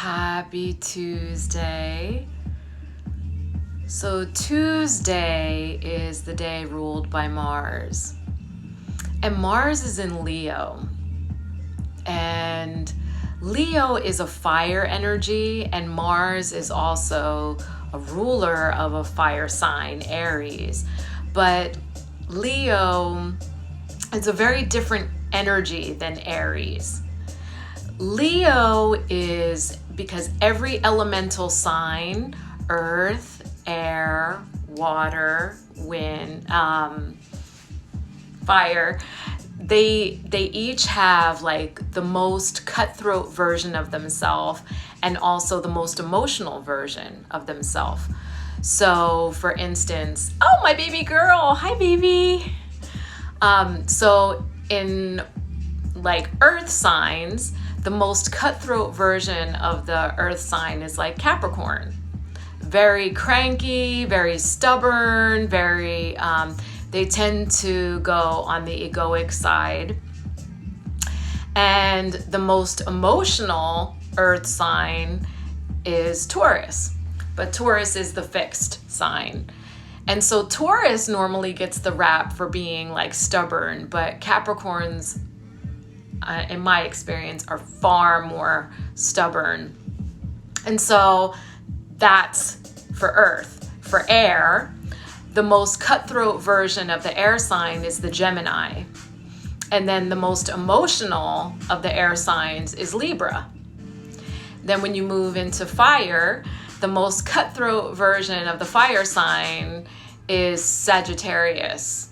Happy Tuesday. So Tuesday is the day ruled by Mars. And Mars is in Leo. And Leo is a fire energy, and Mars is also a ruler of a fire sign, Aries. But Leo is a very different energy than Aries. Leo is because every elemental sign, earth, air, water, wind, fire, they each have like the most cutthroat version of themselves and also the most emotional version of themselves. So for instance, oh, my baby girl, hi baby. So in like earth signs, the most cutthroat version of the earth sign is like Capricorn. Very cranky, very stubborn, they tend to go on the egoic side. And the most emotional earth sign is Taurus. But Taurus is the fixed sign. And so Taurus normally gets the rap for being like stubborn, but Capricorns, in my experience, are far more stubborn. And so that's for earth. For air, the most cutthroat version of the air sign is the Gemini. And then the most emotional of the air signs is Libra. Then when you move into fire, the most cutthroat version of the fire sign is Sagittarius.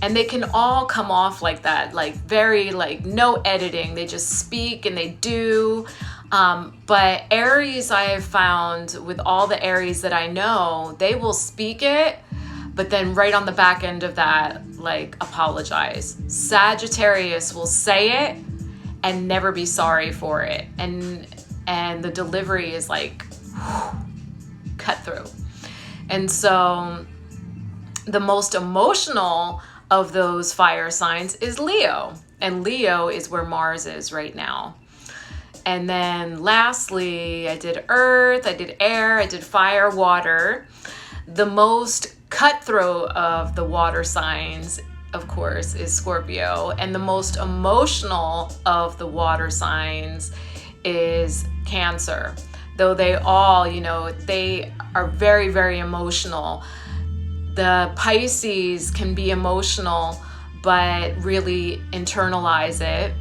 And they can all come off like that, like very like no editing. They just speak and they do. But Aries, I have found with all the Aries that I know, they will speak it, but then right on the back end of that, like apologize. Sagittarius will say it and never be sorry for it. And the delivery is like cutthroat. And so the most emotional of those fire signs is Leo. And Leo is where Mars is right now. And then lastly, I did earth, I did air, I did fire, water. The most cutthroat of the water signs, of course, is Scorpio. And the most emotional of the water signs is Cancer. Though they all, they are very, very emotional. The Pisces can be emotional, but really internalize it.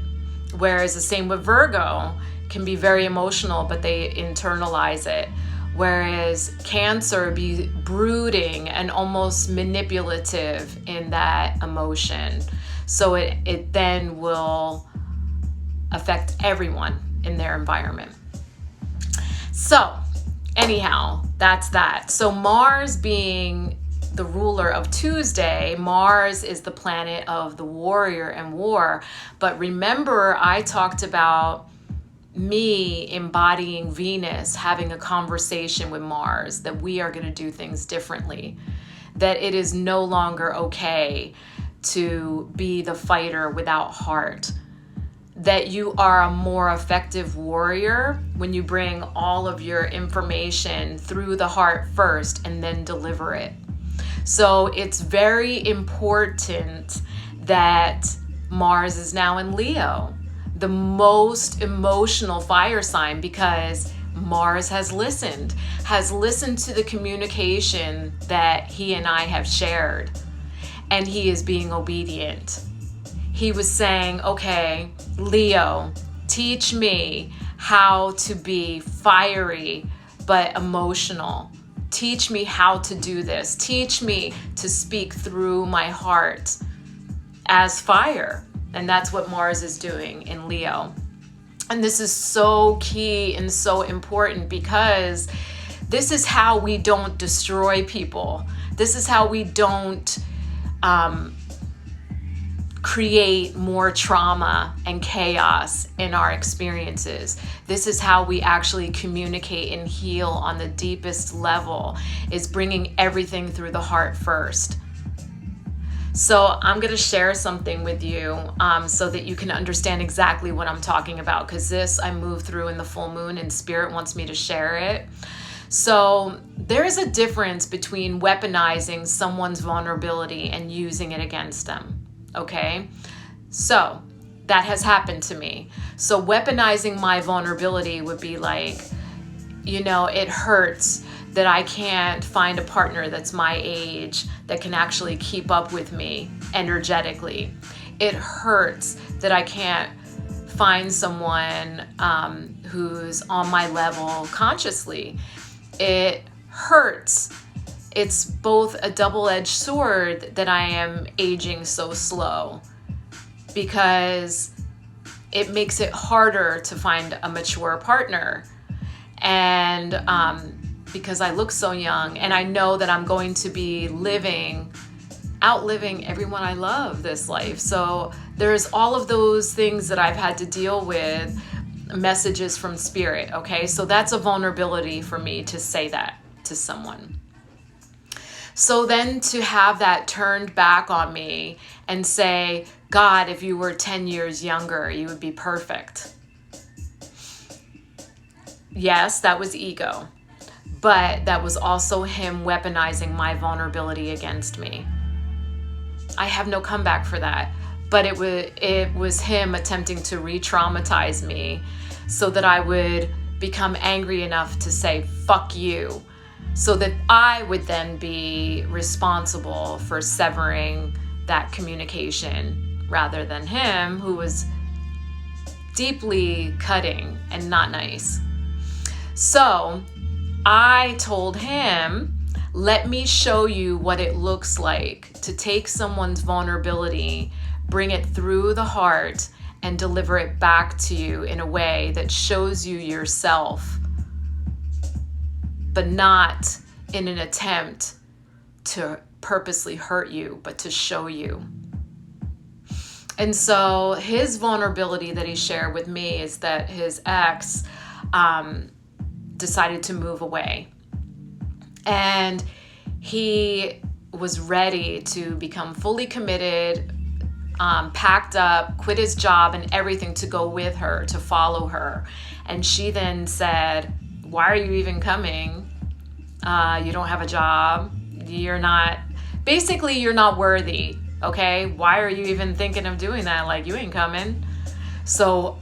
Whereas the same with Virgo, can be very emotional, but they internalize it. Whereas Cancer be brooding and almost manipulative in that emotion. So it then will affect everyone in their environment. So anyhow, that's that. So Mars being the ruler of Tuesday, Mars is the planet of the warrior and war. But remember, I talked about me embodying Venus, having a conversation with Mars, that we are going to do things differently, that it is no longer okay to be the fighter without heart, that you are a more effective warrior when you bring all of your information through the heart first and then deliver it. So it's very important that Mars is now in Leo, the most emotional fire sign, because Mars has listened to the communication that he and I have shared, and he is being obedient. He was saying, okay, Leo, teach me how to be fiery but emotional. Teach me how to do this. Teach me to speak through my heart as fire. And that's what Mars is doing in Leo. And this is so key and so important, because this is how we don't destroy people. This is how we don't create more trauma and chaos in our experiences. This is how we actually communicate and heal on the deepest level, is bringing everything through the heart first. So I'm going to share something with you so that you can understand exactly what I'm talking about, because this I moved through in the full moon and Spirit wants me to share it. So there is a difference between weaponizing someone's vulnerability and using it against them, okay? So that has happened to me. So weaponizing my vulnerability would be like, it hurts that I can't find a partner that's my age that can actually keep up with me energetically. It hurts that I can't find someone who's on my level consciously. It hurts. It's both a double-edged sword that I am aging so slow, because it makes it harder to find a mature partner. And because I look so young, and I know that I'm going to be outliving everyone I love this life. So there's all of those things that I've had to deal with, messages from Spirit, okay? So that's a vulnerability for me to say that to someone. So then to have that turned back on me and say, God, if you were 10 years younger, you would be perfect. Yes, that was ego. But that was also him weaponizing my vulnerability against me. I have no comeback for that. But it was him attempting to re-traumatize me so that I would become angry enough to say, fuck you, so that I would then be responsible for severing that communication rather than him, who was deeply cutting and not nice. So I told him, let me show you what it looks like to take someone's vulnerability, bring it through the heart, and deliver it back to you in a way that shows you yourself, but not in an attempt to purposely hurt you, but to show you. And so his vulnerability that he shared with me is that his ex decided to move away. And he was ready to become fully committed, packed up, quit his job and everything to go with her, to follow her. And she then said, why are you even coming? You don't have a job. You're not worthy. Okay. Why are you even thinking of doing that? Like, you ain't coming. So,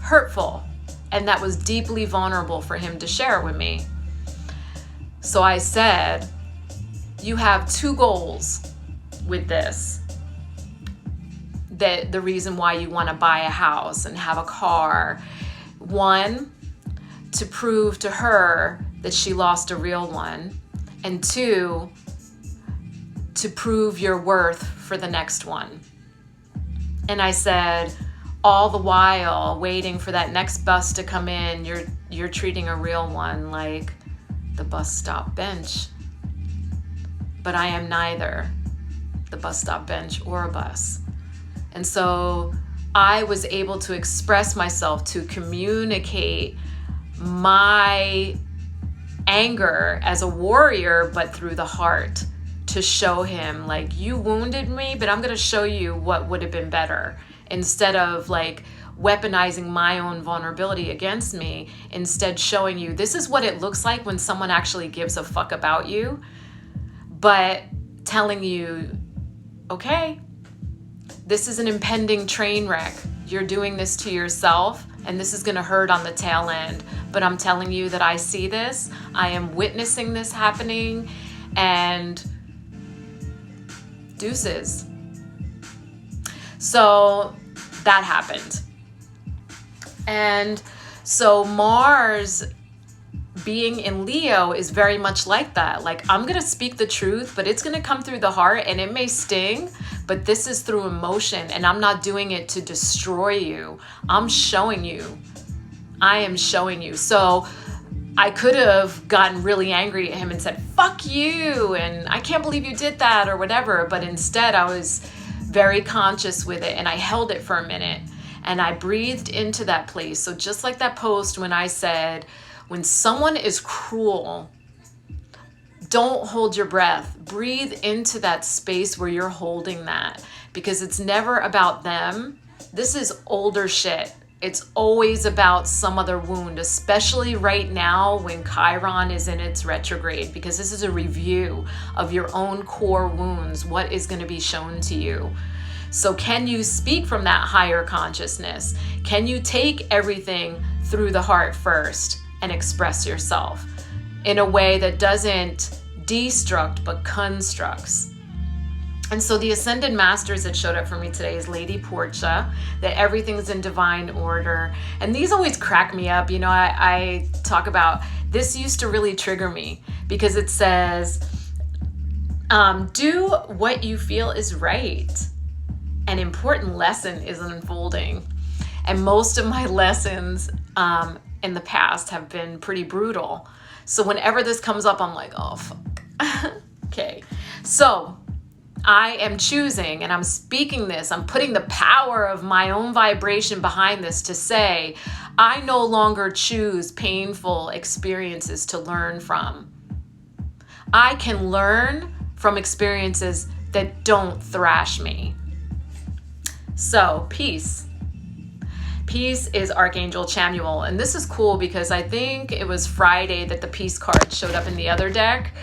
hurtful. And that was deeply vulnerable for him to share with me. So I said, you have two goals with this. That the reason why you want to buy a house and have a car. One, to prove to her that she lost a real one. And two, to prove your worth for the next one. And I said, all the while waiting for that next bus to come in, you're treating a real one like the bus stop bench. But I am neither the bus stop bench or a bus. And so I was able to express myself, to communicate my anger as a warrior, but through the heart, to show him, like, you wounded me, but I'm going to show you what would have been better. Instead of like weaponizing my own vulnerability against me, instead showing you this is what it looks like when someone actually gives a fuck about you, but telling you, okay, this is an impending train wreck. You're doing this to yourself, and this is going to hurt on the tail end. But I'm telling you that I see this. I am witnessing this happening, and deuces. So that happened. And so Mars being in Leo is very much like that. Like, I'm going to speak the truth, but it's going to come through the heart, and it may sting, but this is through emotion, and I'm not doing it to destroy you. I'm showing you. I am showing you. So I could have gotten really angry at him and said, fuck you, and I can't believe you did that, or whatever. But instead, I was very conscious with it, and I held it for a minute, and I breathed into that place. So just like that post when I said, when someone is cruel, don't hold your breath. Breathe into that space where you're holding that, because it's never about them. This is older shit. It's always about some other wound, especially right now when Chiron is in its retrograde, because this is a review of your own core wounds, what is going to be shown to you. So can you speak from that higher consciousness? Can you take everything through the heart first and express yourself in a way that doesn't destruct but constructs? And so the Ascended Masters that showed up for me today is Lady Portia, that everything's in divine order. And these always crack me up. You know, I talk about, this used to really trigger me because it says, do what you feel is right. An important lesson is unfolding. And most of my lessons in the past have been pretty brutal. So whenever this comes up, I'm like, oh, fuck. Okay. So I am choosing, and I'm speaking this, I'm putting the power of my own vibration behind this to say, I no longer choose painful experiences to learn from. I can learn from experiences that don't thrash me. So, peace. Peace is Archangel Chamuel. And this is cool because I think it was Friday that the peace card showed up in the other deck,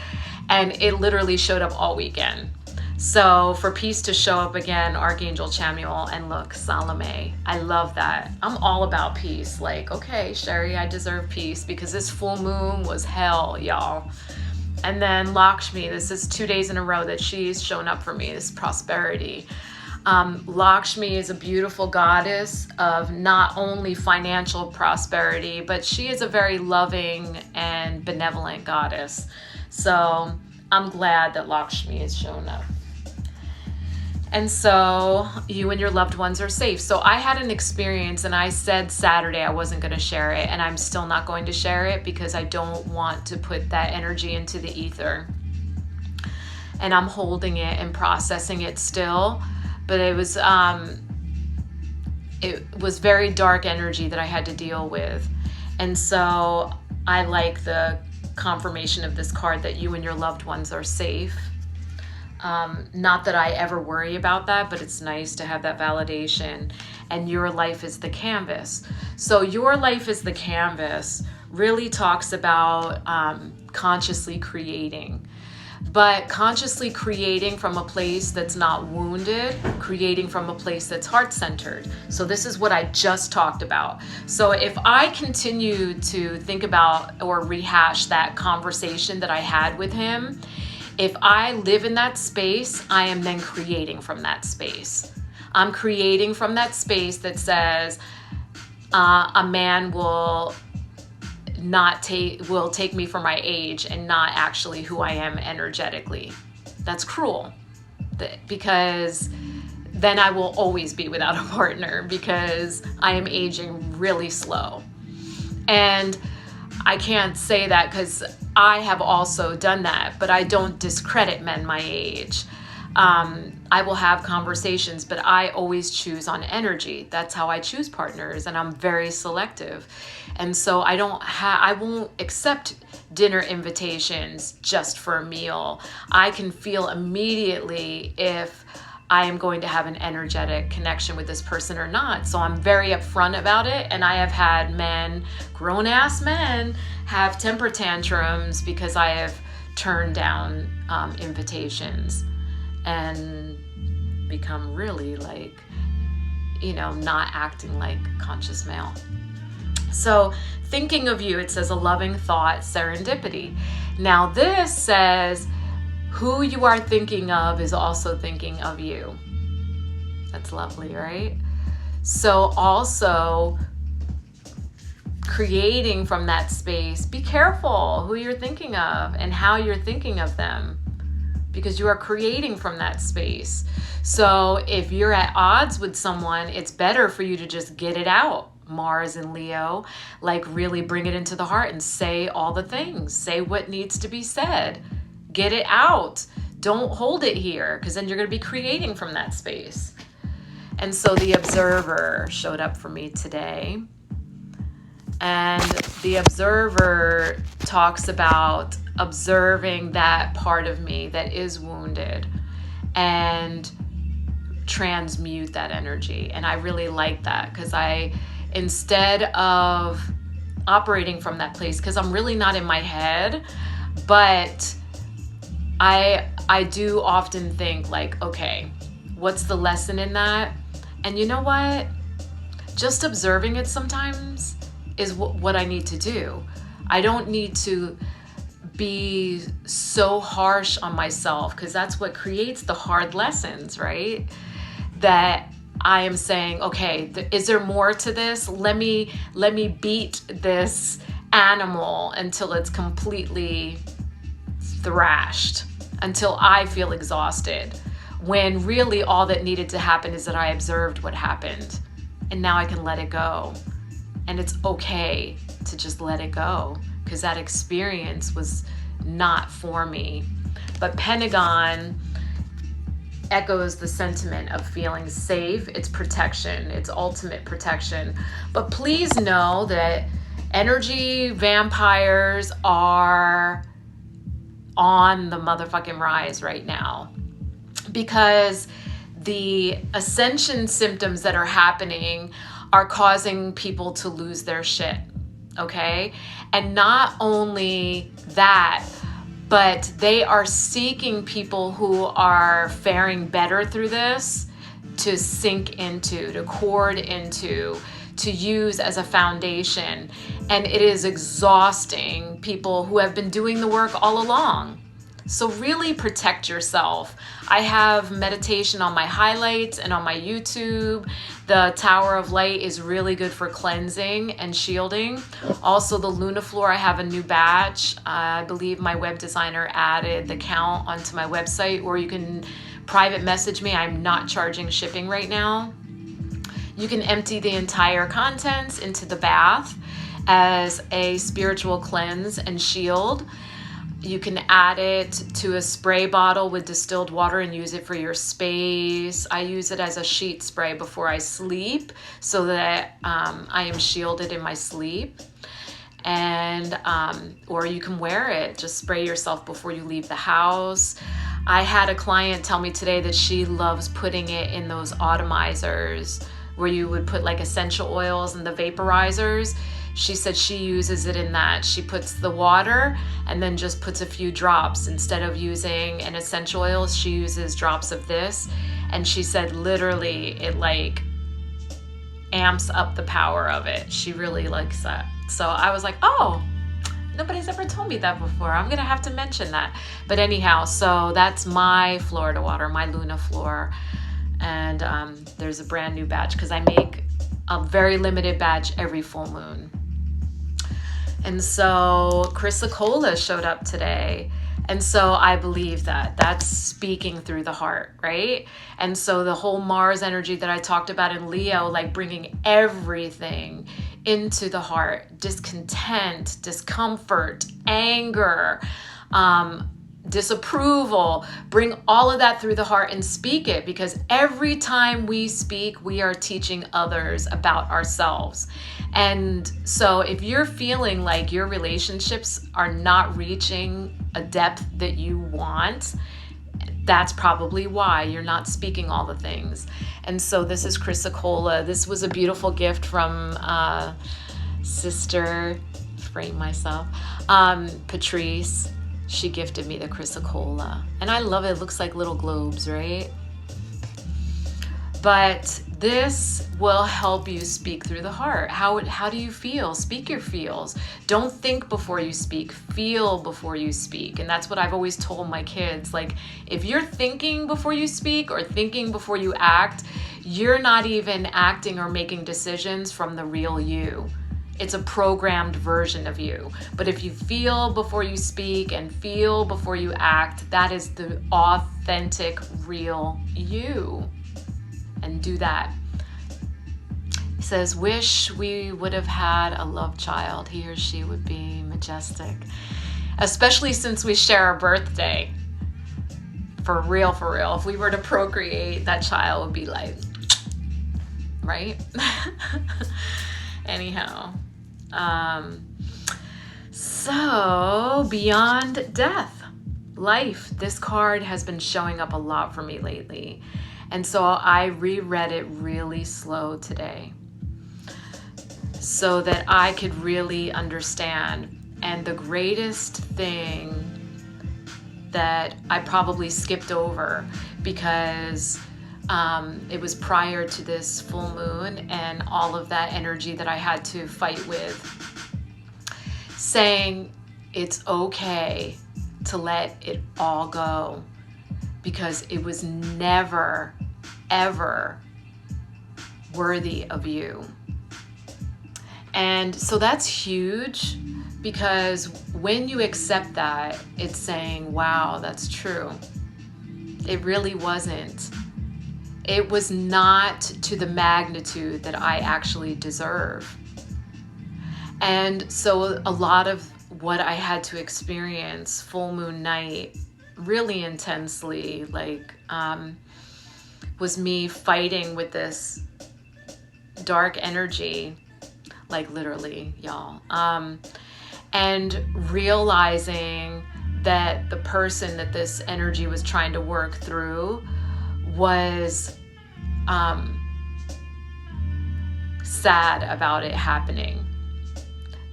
and it literally showed up all weekend. So for peace to show up again, Archangel Chamuel, and look, Salome. I love that. I'm all about peace. Like, okay, Sherry, I deserve peace because this full moon was hell, y'all. And then Lakshmi, this is 2 days in a row that she's shown up for me, this prosperity. Lakshmi is a beautiful goddess of not only financial prosperity, but she is a very loving and benevolent goddess. So I'm glad that Lakshmi has shown up. And so you and your loved ones are safe. So I had an experience, and I said Saturday I wasn't going to share it, and I'm still not going to share it because I don't want to put that energy into the ether. And I'm holding it and processing it still. But it was very dark energy that I had to deal with. And so I like the confirmation of this card that you and your loved ones are safe. Not that I ever worry about that, but it's nice to have that validation. And your life is the canvas. So your life is the canvas really talks about consciously creating. But consciously creating from a place that's not wounded, creating from a place that's heart-centered. So this is what I just talked about. So if I continue to think about or rehash that conversation that I had with him, if I live in that space, I am then creating from that space. I'm creating from that space that says a man will take me for my age and not actually who I am energetically. That's cruel, because then I will always be without a partner because I am aging really slow. And I can't say that because I have also done that, but I don't discredit men my age. I will have conversations, but I always choose on energy. That's how I choose partners, and I'm very selective. And so I won't accept dinner invitations just for a meal. I can feel immediately if I am going to have an energetic connection with this person or not. So I'm very upfront about it. And I have had men, grown-ass men, have temper tantrums because I have turned down invitations and become really not acting like conscious male. So thinking of you, it says a loving thought, serendipity. Now this says who you are thinking of is also thinking of you. That's lovely, right? So also creating from that space, be careful who you're thinking of and how you're thinking of them, because you are creating from that space. So if you're at odds with someone, it's better for you to just get it out. Mars and Leo, really bring it into the heart and say all the things. Say what needs to be said. Get it out. Don't hold it here, because then you're going to be creating from that space. And so the Observer showed up for me today. And the Observer talks about observing that part of me that is wounded and transmute that energy. And I really like that, because instead of operating from that place, because I'm really not in my head, but I do often think like, okay, what's the lesson in that? And you know what? Just observing it sometimes is what I need to do. I don't need to be so harsh on myself, because that's what creates the hard lessons, right? That I am saying, okay, is there more to this? Let me beat this animal until it's completely thrashed, until I feel exhausted, when really all that needed to happen is that I observed what happened, and now I can let it go. And it's okay to just let it go, because that experience was not for me. But Pentagon echoes the sentiment of feeling safe. It's protection. It's ultimate protection. But please know that energy vampires are on the motherfucking rise right now, because the ascension symptoms that are happening are causing people to lose their shit, okay? And not only that, but they are seeking people who are faring better through this to sink into, to cord into, to use as a foundation. And it is exhausting people who have been doing the work all along. So really protect yourself. I have meditation on my highlights and on my YouTube. The Tower of Light is really good for cleansing and shielding. Also the Lunafloor, I have a new batch. I believe my web designer added the count onto my website, or you can private message me. I'm not charging shipping right now. You can empty the entire contents into the bath as a spiritual cleanse and shield. You can add it to a spray bottle with distilled water and use it for your space. I use it as a sheet spray before I sleep, so that I am shielded in my sleep. And or you can wear it, just spray yourself before you leave the house. I had a client tell me today that she loves putting it in those automizers where you would put like essential oils and the vaporizers. She said she uses it in that. She puts the water and then just puts a few drops. Instead of using an essential oil, she uses drops of this. And she said literally it like amps up the power of it. She really likes that. So I was like, oh, nobody's ever told me that before. I'm gonna have to mention that. But anyhow, so that's my Florida water, my Lunafloor. And there's a brand new batch, because I make a very limited batch every full moon. And so Chrysocolla showed up today. And so I believe that that's speaking through the heart, right? And so the whole Mars energy that I talked about in Leo, like bringing everything into the heart, discontent, discomfort, anger, disapproval, bring all of that through the heart and speak it, because every time we speak, we are teaching others about ourselves. And so if you're feeling like your relationships are not reaching a depth that you want, that's probably why you're not speaking all the things. And so this is Chrysocolla. This was a beautiful gift from sister, frame myself, Patrice. She gifted me the Chrysocolla, and I love it. It looks like little globes, right? But this will help you speak through the heart. How do you feel? Speak your feels. Don't think before you speak. Feel before you speak. And that's what I've always told my kids. Like, if you're thinking before you speak or thinking before you act, you're not even acting or making decisions from the real you. It's a programmed version of you. But if you feel before you speak and feel before you act, that is the authentic, real you. And do that. He says, wish we would have had a love child. He or she would be majestic. Especially since we share a birthday. For real, for real. If we were to procreate, that child would be like, right? Anyhow. So, beyond death, life. This card has been showing up a lot for me lately. And so I reread it really slow today so that I could really understand. And the greatest thing that I probably skipped over because it was prior to this full moon and all of that energy that I had to fight with, saying it's okay to let it all go because it was never, ever worthy of you. And so that's huge because when you accept that, it's saying, wow, that's true. It really wasn't. It was not to the magnitude that I actually deserve. And so a lot of what I had to experience full moon night really intensely, was me fighting with this dark energy, like literally, y'all. And realizing that the person that this energy was trying to work through was sad about it happening,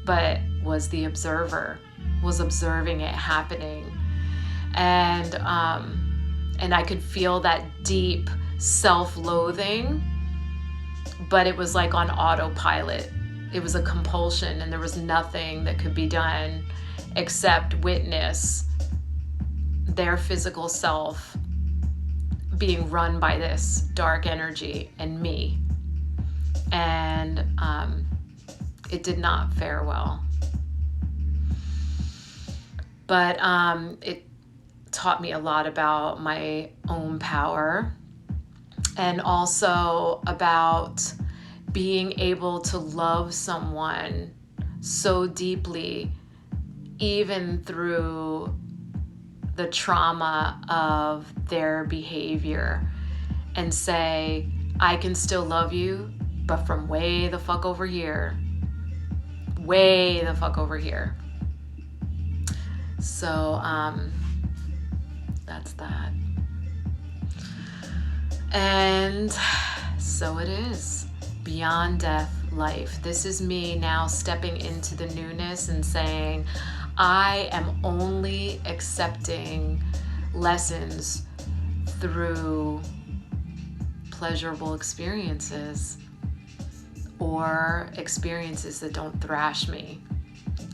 but was the observer, was observing it happening. And I could feel that deep self-loathing, but it was like on autopilot. It was a compulsion, and there was nothing that could be done except witness their physical self being run by this dark energy and me. And it did not fare well. But it taught me a lot about my own power and also about being able to love someone so deeply, even through the trauma of their behavior, and say, I can still love you, but from way the fuck over here. Way the fuck over here. So, that's that. And so it is. Beyond death, life. This is me now stepping into the newness and saying, I am only accepting lessons through pleasurable experiences or experiences that don't thrash me.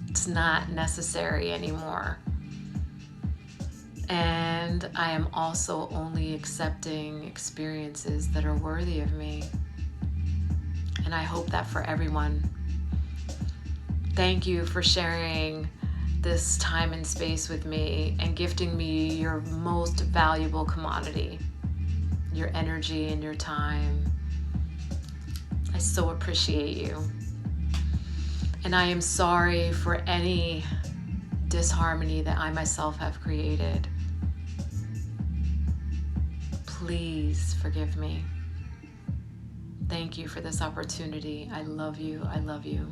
It's not necessary anymore. And I am also only accepting experiences that are worthy of me. And I hope that for everyone. Thank you for sharing this time and space with me and gifting me your most valuable commodity, your energy and your time. I so appreciate you. And I am sorry for any disharmony that I myself have created. Please forgive me. Thank you for this opportunity. I love you. I love you.